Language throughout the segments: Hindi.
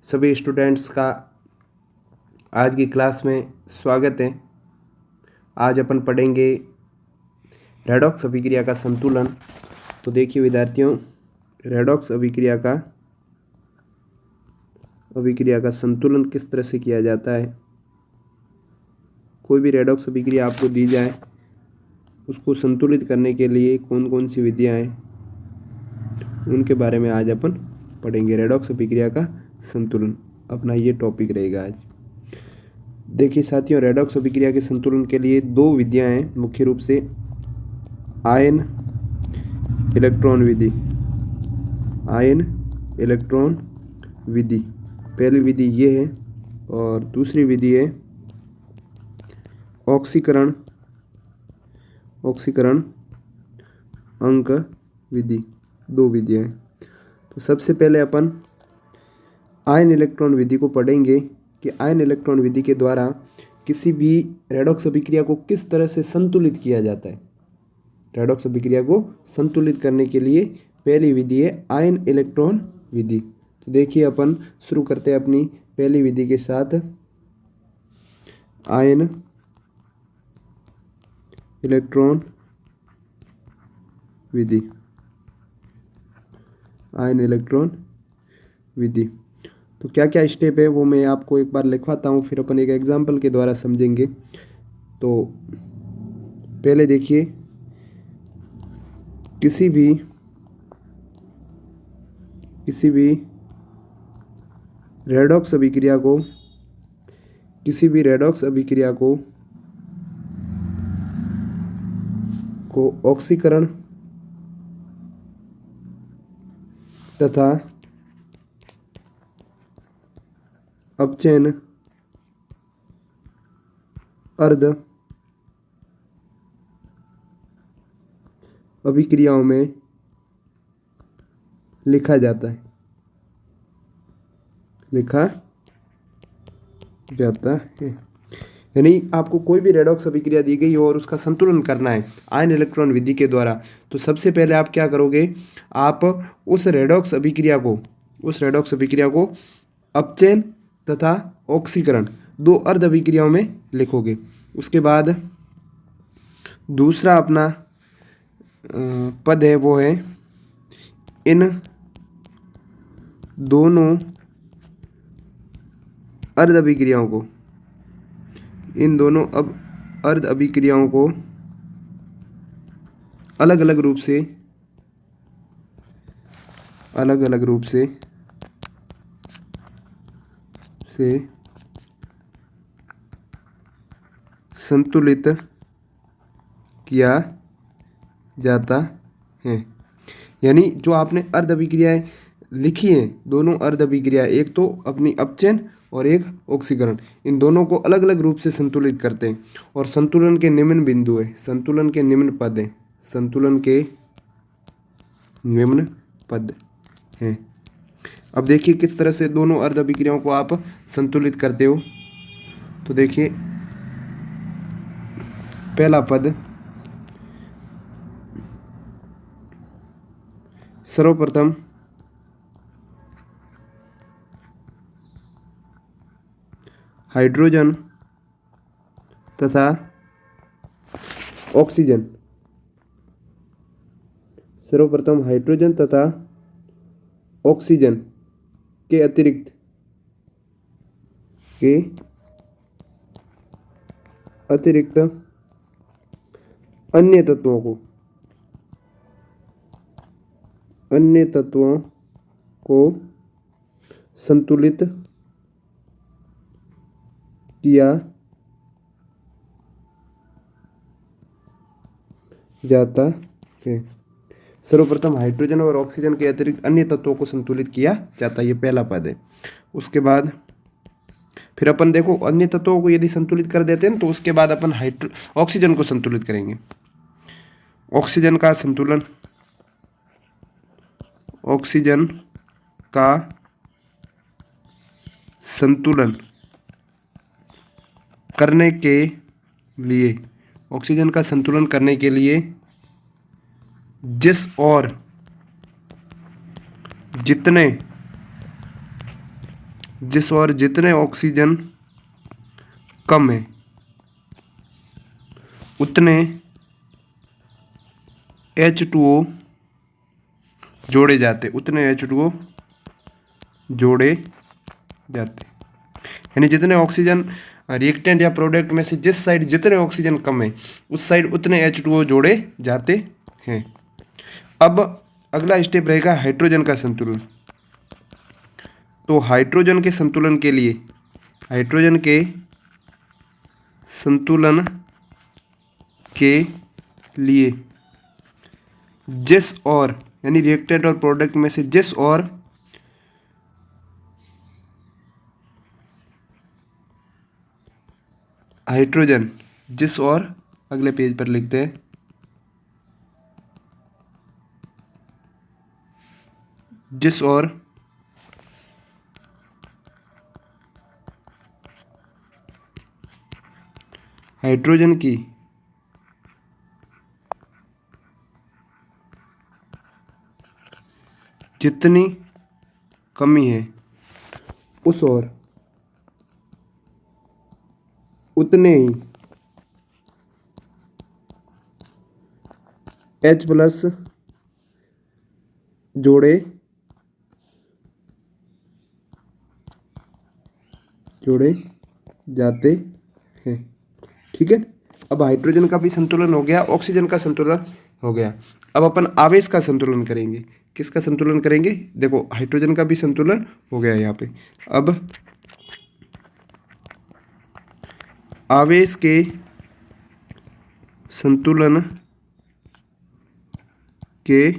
सभी स्टूडेंट्स का आज की क्लास में स्वागत है। आज अपन पढ़ेंगे रेडॉक्स अभिक्रिया का संतुलन। तो देखिए विद्यार्थियों, रेडॉक्स अभिक्रिया का संतुलन किस तरह से किया जाता है। कोई भी रेडॉक्स अभिक्रिया आपको दी जाए, उसको संतुलित करने के लिए कौन कौन सी विधियाँ हैं, उनके बारे में आज अपन पढ़ेंगे। रेडॉक्स अभिक्रिया का संतुलन अपना ये टॉपिक रहेगा आज। देखिए साथियों, रेडॉक्स अभिक्रिया के संतुलन के लिए दो विधियां हैं मुख्य रूप से। आयन इलेक्ट्रॉन विधि, आयन इलेक्ट्रॉन विधि पहली विधि ये है, और दूसरी विधि है ऑक्सीकरण अंक विधि। दो विधियां हैं। तो सबसे पहले अपन आयन इलेक्ट्रॉन विधि को पढ़ेंगे कि आयन इलेक्ट्रॉन विधि के द्वारा किसी भी रेडॉक्स अभिक्रिया को किस तरह से संतुलित किया जाता है। रेडॉक्स अभिक्रिया को संतुलित करने के लिए पहली विधि है आयन इलेक्ट्रॉन विधि। तो देखिए अपन शुरू करते हैं अपनी पहली विधि के साथ। आयन इलेक्ट्रॉन विधि, आयन इलेक्ट्रॉन विधि। तो क्या क्या स्टेप है वो मैं आपको एक बार लिखवाता हूँ, फिर अपन एक एग्जाम्पल के द्वारा समझेंगे। तो पहले देखिए, किसी भी रेडॉक्स अभिक्रिया को ऑक्सीकरण तथा अपचयन अर्ध अभिक्रियाओं में लिखा जाता है। यानी आपको कोई भी रेडॉक्स अभिक्रिया दी गई हो और उसका संतुलन करना है आयन इलेक्ट्रॉन विधि के द्वारा, तो सबसे पहले आप क्या करोगे, आप उस रेडॉक्स अभिक्रिया को अपचयन तथा ऑक्सीकरण दो अर्ध अभिक्रियाओं में लिखोगे। उसके बाद दूसरा अपना पद है वो है इन दोनों अर्ध अभिक्रियाओं को अलग अलग रूप से संतुलित किया जाता है। यानी जो आपने अर्ध अभिक्रियाएं लिखी हैं, दोनों अर्ध अभिक्रिया, एक तो अपनी अपचयन और एक ऑक्सीकरण, इन दोनों को अलग अलग रूप से संतुलित करते हैं। और संतुलन के निम्न बिंदु है, संतुलन के निम्न पद हैं। अब देखिए किस तरह से दोनों अर्ध अभिक्रियाओं को आप संतुलित करते हो। तो देखिए पहला पद, सर्वप्रथम हाइड्रोजन तथा ऑक्सीजन, के अतिरिक्त अन्य तत्वों को संतुलित किया जाता है। सर्वप्रथम हाइड्रोजन और ऑक्सीजन के अतिरिक्त अन्य तत्वों को संतुलित किया जाता है, ये पहला पद है। उसके बाद फिर अपन देखो, अन्य तत्वों को यदि संतुलित कर देते हैं तो उसके बाद अपन ऑक्सीजन को संतुलित करेंगे। ऑक्सीजन का संतुलन करने के लिए जिस और जितने जिस ओर जितने ऑक्सीजन कम है उतने H2O जोड़े जाते, उतने H2O जोड़े जाते। यानी जितने ऑक्सीजन रिएक्टेंट या प्रोडक्ट में से जिस साइड जितने ऑक्सीजन कम है उस साइड उतने H2O जोड़े जाते हैं। अब अगला स्टेप रहेगा हाइड्रोजन का संतुलन। तो हाइड्रोजन के संतुलन के लिए, हाइड्रोजन के संतुलन के लिए जिस और यानी रिएक्टेंट और प्रोडक्ट में से जिस और हाइड्रोजन, जिस और अगले पेज पर लिखते हैं, जिस और हाइड्रोजन की जितनी कमी है उस और उतने ही H प्लस जोड़े जाते हैं। ठीक है, अब हाइड्रोजन का भी संतुलन हो गया, ऑक्सीजन का संतुलन हो गया। अब अपन आवेश का संतुलन करेंगे। किसका संतुलन करेंगे? देखो हाइड्रोजन का भी संतुलन हो गया यहाँ पे। अब आवेश के संतुलन के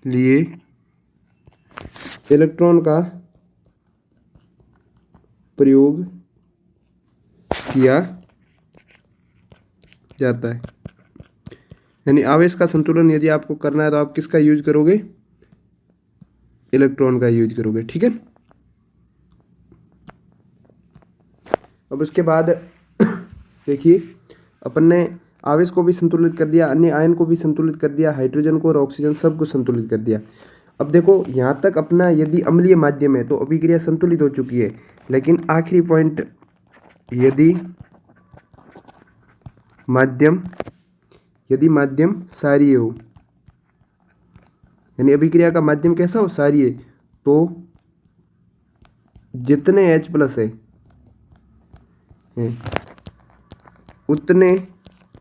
लिए इलेक्ट्रॉन का प्रयोग किया जाता है। यानी आवेश का संतुलन यदि आपको करना है तो आप किसका यूज करोगे? इलेक्ट्रॉन का यूज करोगे। ठीक है, अब उसके बाद देखिए अपन ने आवेश को भी संतुलित कर दिया, अन्य आयन को भी संतुलित कर दिया, हाइड्रोजन को और ऑक्सीजन सबको संतुलित कर दिया। अब देखो यहाँ तक अपना यदि अम्लीय माध्यम है तो अभिक्रिया संतुलित हो चुकी है, लेकिन आखिरी पॉइंट यदि माध्यम क्षारीय हो, यानी अभिक्रिया का माध्यम कैसा हो? क्षारीय, तो जितने H प्लस है उतने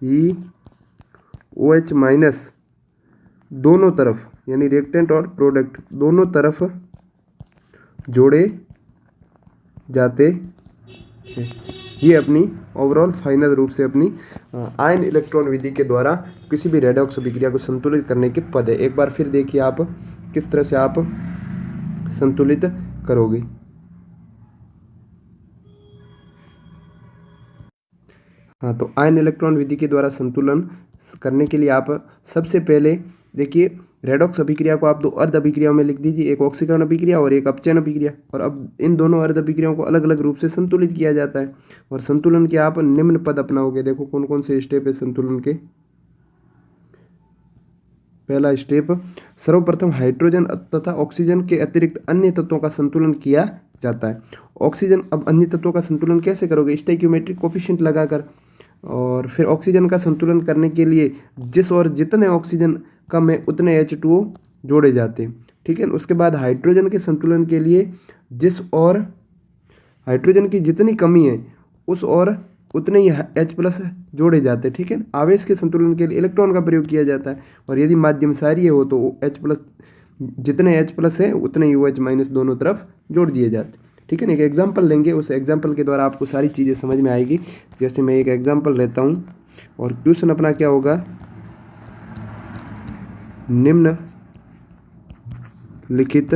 ही OH माइनस दोनों तरफ, यानी रिएक्टेंट और प्रोडक्ट दोनों तरफ जोड़े जाते हैं। ये अपनी ओवरऑल फाइनल रूप से अपनी आयन इलेक्ट्रॉन विधि के द्वारा किसी भी रेडॉक्स अभिक्रिया को संतुलित करने के पद है। एक बार फिर देखिए आप किस तरह से आप संतुलित करोगे। हाँ, तो आयन इलेक्ट्रॉन विधि के द्वारा संतुलन करने के लिए आप सबसे पहले देखिए रेडॉक्स अभिक्रिया को आप दो अर्ध अभिक्रियाओं में लिख दीजिए, एक ऑक्सीकरण अभिक्रिया और एक अपचयन अभिक्रिया। और अब इन दोनों अर्ध अभिक्रियाओं को अलग अलग रूप से संतुलित किया जाता है। और संतुलन के आप निम्न पद अपनाओगे। देखो कौन कौन से स्टेप है संतुलन के। पहला स्टेप, सर्वप्रथम हाइड्रोजन तथा ऑक्सीजन के अतिरिक्त अन्य तत्वों का संतुलन किया जाता है। ऑक्सीजन, अब अन्य तत्वों का संतुलन कैसे करोगे? स्टोइकियोमेट्रिक कोफिशिएंट लगाकर। और फिर ऑक्सीजन का संतुलन करने के लिए जिस और जितने ऑक्सीजन कम है उतने H2O जोड़े जाते हैं। ठीक है, उसके बाद हाइड्रोजन के संतुलन के लिए जिस और हाइड्रोजन की जितनी कमी है उस और उतने ही H प्लस जोड़े जाते हैं। ठीक है, आवेश के संतुलन के लिए इलेक्ट्रॉन का प्रयोग किया जाता है। और यदि माध्यम क्षारीय हो तो H प्लस, जितने H प्लस है उतने ही OH माइनस दोनों तरफ जोड़ दिए जाते हैं। ठीक है ना, एक एग्जाम्पल लेंगे, उस एग्जाम्पल के द्वारा आपको सारी चीज़ें समझ में आएगी। जैसे मैं एक एग्जाम्पल लेता हूँ और क्वेश्चन अपना क्या होगा, निम्न लिखित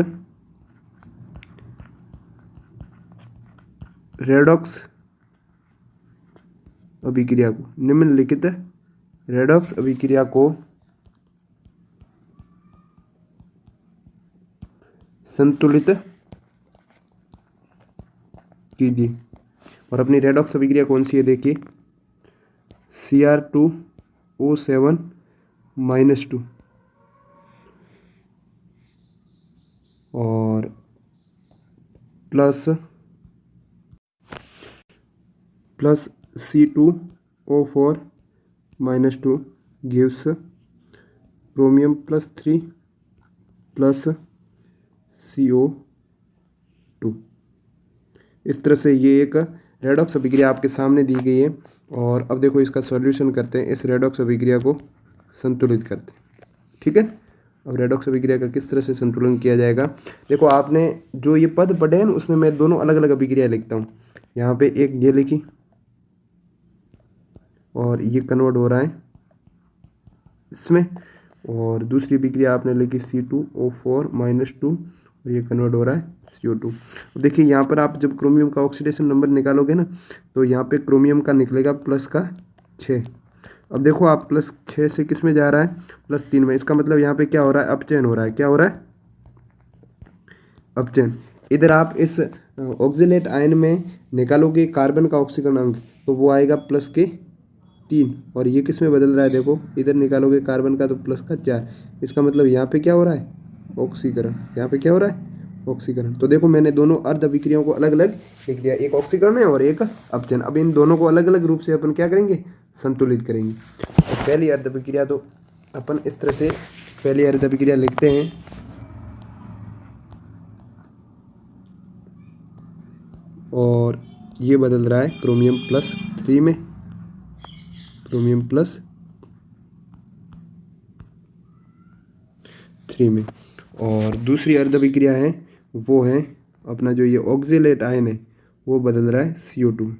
रेडॉक्स अभिक्रिया को, निम्नलिखित रेडॉक्स अभिक्रिया को संतुलित कीजिए। और अपनी रेडॉक्स अभिक्रिया कौन सी है देखिए, Cr2O7 -2 और plus plus C2O4 -2 gives chromium +3 plus CO2। इस तरह से ये एक रेडॉक्स अभिक्रिया आपके सामने दी गई है। और अब देखो इसका सॉल्यूशन करते हैं, इस रेडॉक्स अभिक्रिया को संतुलित करते हैं। ठीक है, अब रेडॉक्स अभिक्रिया का किस तरह से संतुलन किया जाएगा। देखो आपने जो ये पद पढ़े हैं उसमें मैं दोनों अलग अलग अभिक्रिया लिखता हूँ। यहाँ पे एक ये लिखी और ये कन्वर्ट हो रहा है इसमें, और दूसरी अभिक्रिया आपने लिखी C2O4 -2 और ये कन्वर्ट हो रहा है CO2। अब देखिए यहाँ पर आप जब क्रोमियम का ऑक्सीडेशन नंबर निकालोगे ना, तो यहाँ पे क्रोमियम का निकलेगा +6। अब देखो आप +6 से किस में जा रहा है, +3 में। इसका मतलब यहाँ पे क्या हो रहा है, अपचयन हो रहा है। क्या हो रहा है, अपचयन। इधर आप इस ऑक्जेलेट आयन में निकालोगे कार्बन का ऑक्सीकरण अंक, तो वो आएगा +3, और ये किस में बदल रहा है, देखो इधर निकालोगे कार्बन का तो +4। इसका मतलब यहाँ पे क्या हो रहा है, ऑक्सीकरण। यहाँ पे क्या हो रहा है, ऑक्सीकरण। तो देखो मैंने दोनों अर्ध अभिक्रियाओं को अलग अलग लिख दिया, एक ऑक्सीकरण है और एक अपचयन। अब इन दोनों को अलग अलग रूप से अपन क्या करेंगे, संतुलित करेंगे। तो पहली अर्ध अभिक्रिया तो अपन इस तरह से पहली अर्ध अभिक्रिया लिखते हैं, और ये बदल रहा है क्रोमियम +3 में, क्रोमियम +3 में। और दूसरी अर्ध अभिक्रिया है वो है अपना जो ये ऑक्जेलेट आयन है वो बदल रहा है CO2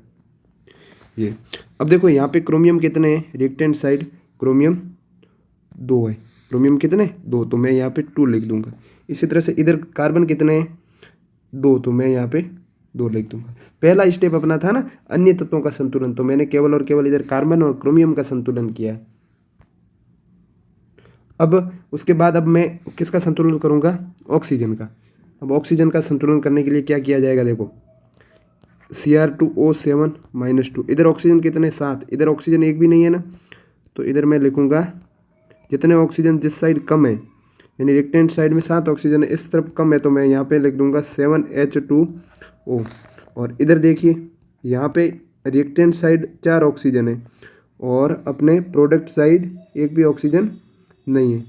ये। अब देखो यहाँ पे क्रोमियम कितने हैं, रिएक्टेंट साइड क्रोमियम 2 है। क्रोमियम कितने, 2, तो मैं यहाँ पे 2 लिख दूंगा। इसी तरह से इधर कार्बन कितने हैं, 2, तो मैं यहाँ पे 2 लिख दूंगा। पहला स्टेप अपना था ना अन्य तत्वों का संतुलन, तो मैंने केवल और केवल इधर कार्बन और क्रोमियम का संतुलन किया है। अब उसके बाद अब मैं किसका संतुलन करूंगा, ऑक्सीजन का। अब ऑक्सीजन का संतुलन करने के लिए क्या किया जाएगा, देखो Cr2O7 -2, इधर ऑक्सीजन कितने, 7, इधर ऑक्सीजन एक भी नहीं है ना, तो इधर मैं लिखूंगा जितने ऑक्सीजन जिस साइड कम है, यानी रिएक्टेंट साइड में 7 ऑक्सीजन है, इस तरफ कम है, तो मैं यहाँ पे लिख दूंगा 7H2O। और इधर देखिए यहाँ पे रिएक्टेंट साइड 4 ऑक्सीजन है और अपने प्रोडक्ट साइड एक भी ऑक्सीजन नहीं है।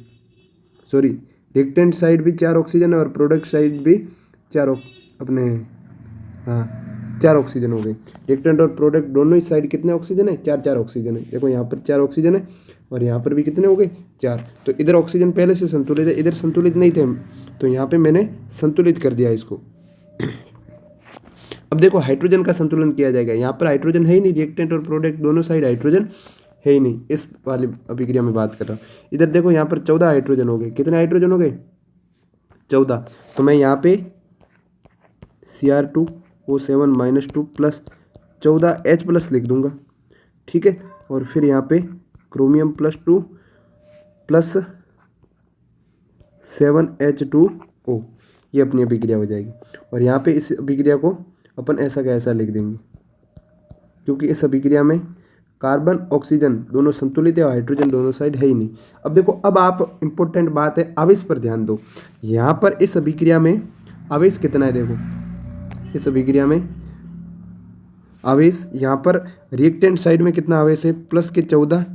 सॉरी, रिएक्टेंट साइड भी 4 ऑक्सीजन है और प्रोडक्ट साइड भी 4 अपने, हाँ 4 ऑक्सीजन हो गए। रिएक्टेंट और प्रोडक्ट दोनों ही साइड कितने ऑक्सीजन है, 4 ऑक्सीजन है। देखो यहाँ पर 4 ऑक्सीजन है और यहाँ पर भी कितने हो गए, 4। तो इधर ऑक्सीजन पहले से संतुलित है, इधर संतुलित नहीं थे, तो यहाँ पे मैंने संतुलित कर दिया इसको। अब देखो हाइड्रोजन का संतुलन किया जाएगा, यहाँ पर हाइड्रोजन है ही नहीं, रिएक्टेंट और प्रोडक्ट दोनों साइड हाइड्रोजन है ही नहीं, इस वाली अभिक्रिया में बात कर रहा हूँ। इधर देखो यहाँ पर 14 हाइड्रोजन हो गए, कितने हाइड्रोजन हो गए, 14। तो मैं यहाँ पे Cr2O7 -2 प्लस 14H+ लिख दूंगा, ठीक है। और फिर यहाँ पे क्रोमियम +2 प्लस 7H2O, ये अपनी अभिक्रिया हो जाएगी। और यहाँ पे इस अभिक्रिया को अपन ऐसा का ऐसा लिख देंगे, क्योंकि इस अभिक्रिया में कार्बन ऑक्सीजन दोनों संतुलित है और हाइड्रोजन दोनों साइड है ही नहीं। अब देखो, अब आप इंपॉर्टेंट बात है आवेश पर ध्यान दो। यहाँ पर इस अभिक्रिया में आवेश कितना है, देखो इस अभिक्रिया में आवेश, यहाँ पर रिएक्टेंट साइड में कितना आवेश है, +14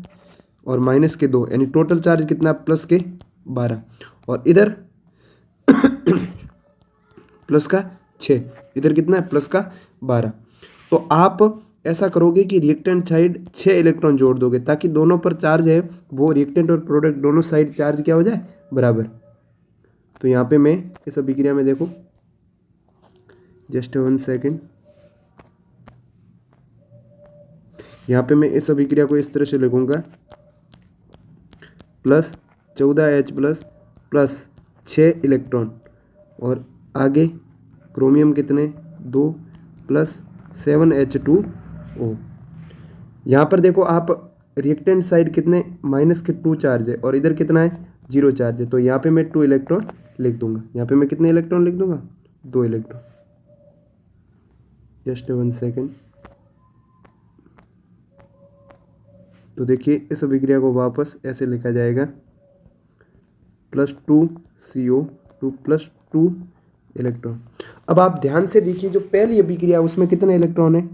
और -2, यानी टोटल चार्ज कितना, +12। और इधर +6, इधर कितना है, +12। तो आप ऐसा करोगे कि रिएक्टेंट साइड 6 इलेक्ट्रॉन जोड़ दोगे, ताकि दोनों पर चार्ज है वो रिएक्टेंट और प्रोडक्ट दोनों साइड चार्ज क्या हो जाए, बराबर। तो यहाँ पे मैं इस अभिक्रिया में देखो, जस्ट 1 सेकेंड, यहाँ पे मैं इस अभिक्रिया को इस तरह से लिखूंगा, +14H+ प्लस 6 इलेक्ट्रॉन, और आगे क्रोमियम कितने, 2 प्लस 7H2O। यहाँ पर देखो आप रिएक्टेंट साइड कितने, -2 चार्ज है और इधर कितना है, 0 चार्ज है। तो यहाँ पे मैं 2 इलेक्ट्रॉन लिख दूंगा। यहाँ पे मैं कितने इलेक्ट्रॉन लिख दूंगा, 2 इलेक्ट्रॉन। Just 1 second. तो देखिए इस अभिक्रिया को वापस ऐसे लिखा जाएगा, +2 CO2 +2 इलेक्ट्रॉन। अब आप ध्यान से देखिए, जो पहली अभिक्रिया उसमें कितने इलेक्ट्रॉन है?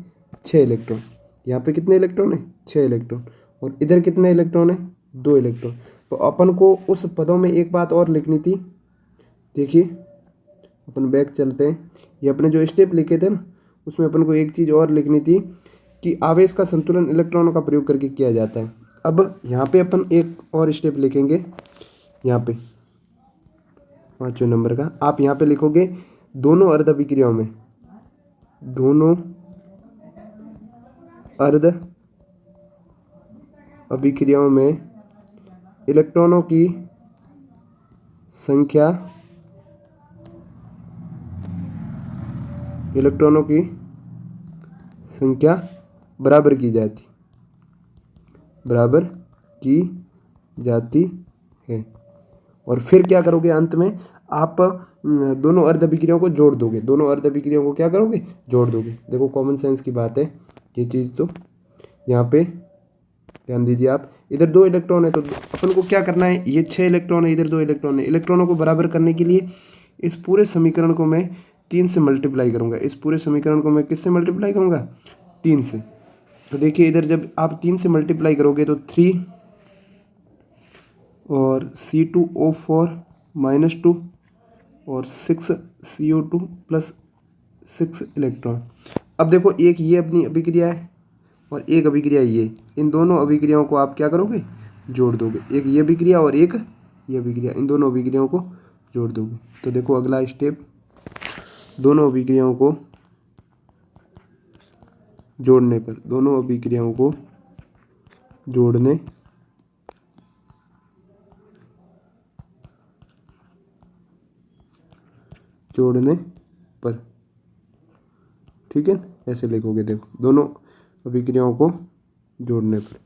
6 इलेक्ट्रॉन। यहाँ पे कितने इलेक्ट्रॉन है? 6 इलेक्ट्रॉन। और इधर कितने इलेक्ट्रॉन है? 2 इलेक्ट्रॉन। तो अपन को उस पदों में एक बात और लिखनी थी। देखिए अपन बैक चलते हैं, ये अपने जो स्टेप लिखे थे ना, उसमें अपन को एक चीज़ और लिखनी थी कि आवेश का संतुलन इलेक्ट्रॉनों का प्रयोग करके किया जाता है। अब यहाँ पे अपन एक और स्टेप लिखेंगे, यहाँ पे 5वें नंबर का आप यहाँ पे लिखोगे, दोनों अर्ध अभिक्रियाओं में, दोनों अर्ध अभिक्रियाओं में इलेक्ट्रॉनों की संख्या, इलेक्ट्रॉनों की संख्या बराबर की जाती, बराबर की जाती है। और फिर क्या करोगे? अंत में आप दोनों अर्ध अभिक्रियाओं को जोड़ दोगे। दोनों अर्ध अभिक्रियाओं को क्या करोगे? जोड़ दोगे। देखो कॉमन सेंस की बात है ये चीज़। तो यहाँ पे ध्यान दीजिए आप, इधर 2 इलेक्ट्रॉन है तो अपन को क्या करना है? ये 6 इलेक्ट्रॉन है, इधर 2 इलेक्ट्रॉन है। इलेक्ट्रॉनों को बराबर करने के लिए इस पूरे समीकरण को मैं 3 से मल्टीप्लाई करूँगा। इस पूरे समीकरण को मैं किससे मल्टीप्लाई करूँगा? 3 से। तो देखिए इधर जब आप 3 से मल्टीप्लाई करोगे तो 3 और C2O4 -2 और 6 CO2 + 6 इलेक्ट्रॉन। अब देखो एक ये अपनी अभिक्रिया है और एक अभिक्रिया ये, इन दोनों अभिक्रियाओं को आप क्या करोगे? जोड़ दोगे। एक ये अभिक्रिया और एक ये अभिक्रिया, इन दोनों अभिक्रियाओं को जोड़ दोगे। तो देखो अगला स्टेप, दोनों अभिक्रियाओं को जोड़ने पर, दोनों अभिक्रियाओं को जोड़ने पर, ठीक है, ऐसे लिखोगे। देखो दोनों अभिक्रियाओं को जोड़ने पर।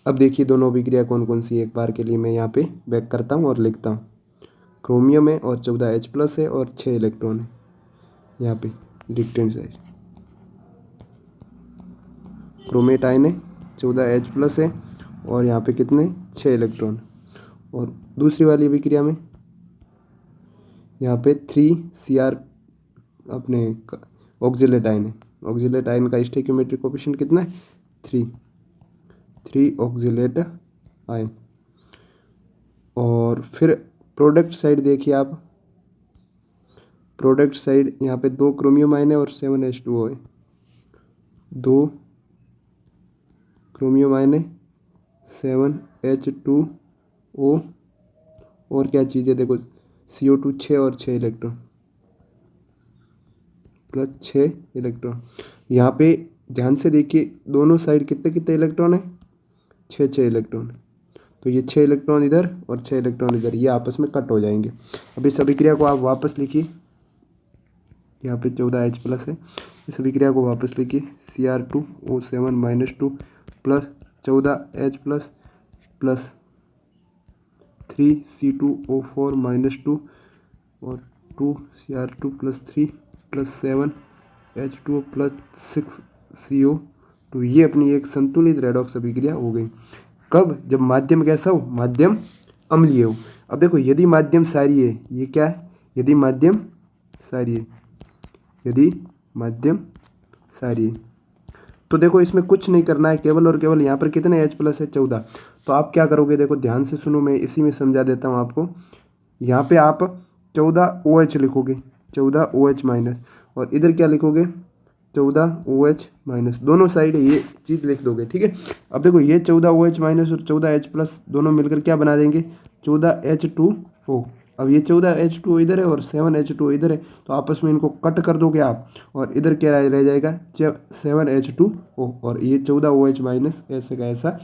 अब देखिए दोनों अभिक्रिया कौन कौन सी, एक बार के लिए मैं यहाँ पे बैक करता हूँ और लिखता हूँ। क्रोमियम है और 14H+ है और 6 इलेक्ट्रॉन है यहाँ पे लेफ्ट हैंड साइड। क्रोमेटाइन है, 14H+ है और यहाँ पे कितने? 6 इलेक्ट्रॉन। और दूसरी वाली अभिक्रिया में यहाँ पे 3Cr अपने ऑक्जिलेट आयन है। ऑक्जिलेट आयन का स्टोइकियोमेट्रिक कोएफिशिएंट कितना है? 3 ऑक्जिलेट आयन। और फिर प्रोडक्ट साइड देखिए आप, प्रोडक्ट साइड यहाँ पे 2 क्रोमियम आयन है और 7H2O है। 2 क्रोमियम आयन है, 7H2O और क्या चीज़ है? देखो CO2 6 और 6 इलेक्ट्रॉन प्लस 6 इलेक्ट्रॉन। यहाँ पे ध्यान से देखिए दोनों साइड कितने कितने इलेक्ट्रॉन है? 6 इलेक्ट्रॉन। तो ये 6 इलेक्ट्रॉन इधर और 6 इलेक्ट्रॉन इधर, ये आपस में कट हो जाएंगे। अब इस अभिक्रिया को आप वापस लिखिए, यहाँ पे 14H+ है, इस अभिक्रिया को वापस लिखिए, Cr2O7 -2 plus 14H+ plus 3C2O4 -2 और 2Cr2 + 3 + 7H2O प्लस 6CO2। ये अपनी एक संतुलित रेडॉक्स अभिक्रिया हो गई। कब? जब माध्यम कैसा हो? माध्यम अम्लीय हो। अब देखो यदि माध्यम क्षारीय है, ये क्या है? यदि माध्यम क्षारीय, यदि माध्यम क्षारीय, तो देखो इसमें कुछ नहीं करना है, केवल और केवल यहाँ पर कितने H+ है? 14। तो आप क्या करोगे? देखो ध्यान से सुनो, मैं इसी में समझा देता हूँ आपको। यहाँ पे आप 14OH लिखोगे, 14OH- और इधर क्या लिखोगे? 14OH-। दोनों साइड ये चीज़ लिख दोगे, ठीक है। अब देखो ये 14OH- और 14H+ दोनों मिलकर क्या बना देंगे? 14H2O। अब ये 14H2O इधर है और 7H2O इधर है, तो आपस में इनको कट कर दोगे आप, और इधर क्या रह जाएगा? 7H2O, और ये 14OH- ऐसे का ऐसा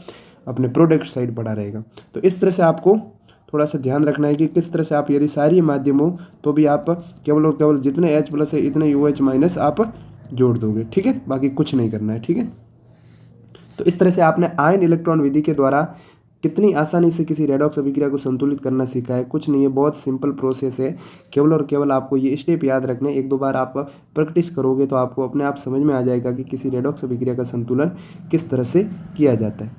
अपने प्रोडक्ट साइड पड़ा रहेगा। तो इस तरह से आपको थोड़ा सा ध्यान रखना है कि किस तरह से आप, यदि सारी माध्यम हो तो भी आप केवल और केवल जितने H+ है इतने OH- आप जोड़ दोगे, ठीक है, बाकी कुछ नहीं करना है, ठीक है। तो इस तरह से आपने आयन इलेक्ट्रॉन विधि के द्वारा कितनी आसानी से किसी रेडॉक्स अभिक्रिया को संतुलित करना सीखा है। कुछ नहीं है, बहुत सिंपल प्रोसेस है। केवल और केवल आपको ये स्टेप याद रखने, एक दो बार आप प्रैक्टिस करोगे तो आपको अपने आप समझ में आ जाएगा कि किसी रेडॉक्स अभिक्रिया का संतुलन किस तरह से किया जाता है।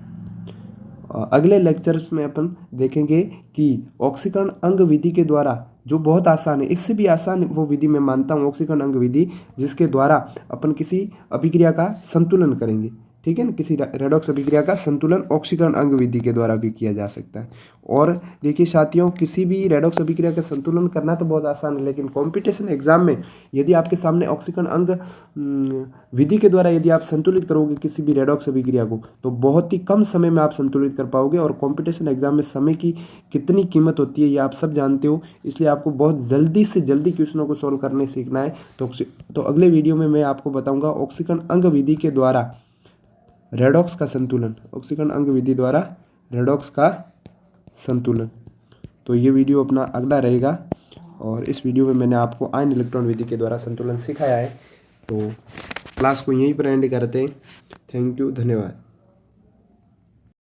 अगले लेक्चर्स में अपन देखेंगे कि ऑक्सीकरण अंग विधि के द्वारा, जो बहुत आसान है, इससे भी आसान वो विधि मैं मानता हूँ ऑक्सीकरण अंग विधि, जिसके द्वारा अपन किसी अभिक्रिया का संतुलन करेंगे। ठीक है ना, किसी रेडॉक्स अभिक्रिया का संतुलन ऑक्सीकरण अंग विधि के द्वारा भी किया जा सकता है। और देखिए साथियों, किसी भी रेडॉक्स अभिक्रिया का संतुलन करना तो बहुत आसान है, लेकिन कॉम्पिटिशन एग्जाम में यदि आपके सामने ऑक्सीकरण अंग विधि के द्वारा यदि आप संतुलित करोगे किसी भी रेडॉक्स अभिक्रिया को, तो बहुत ही कम समय में आप संतुलित कर पाओगे। और कॉम्पिटिशन एग्जाम में समय की कितनी कीमत होती है ये आप सब जानते हो, इसलिए आपको बहुत जल्दी से जल्दी क्वेश्चनों को सॉल्व करने सीखना है। तो अगले वीडियो में मैं आपको बताऊंगा ऑक्सीकरण अंग विधि के द्वारा रेडॉक्स का संतुलन, ऑक्सीकरण अंग विधि द्वारा रेडॉक्स का संतुलन। तो ये वीडियो अपना अगला रहेगा, और इस वीडियो में मैंने आपको आयन इलेक्ट्रॉन विधि के द्वारा संतुलन सिखाया है। तो क्लास को यहीं पर एंड करते हैं। थैंक यू, धन्यवाद।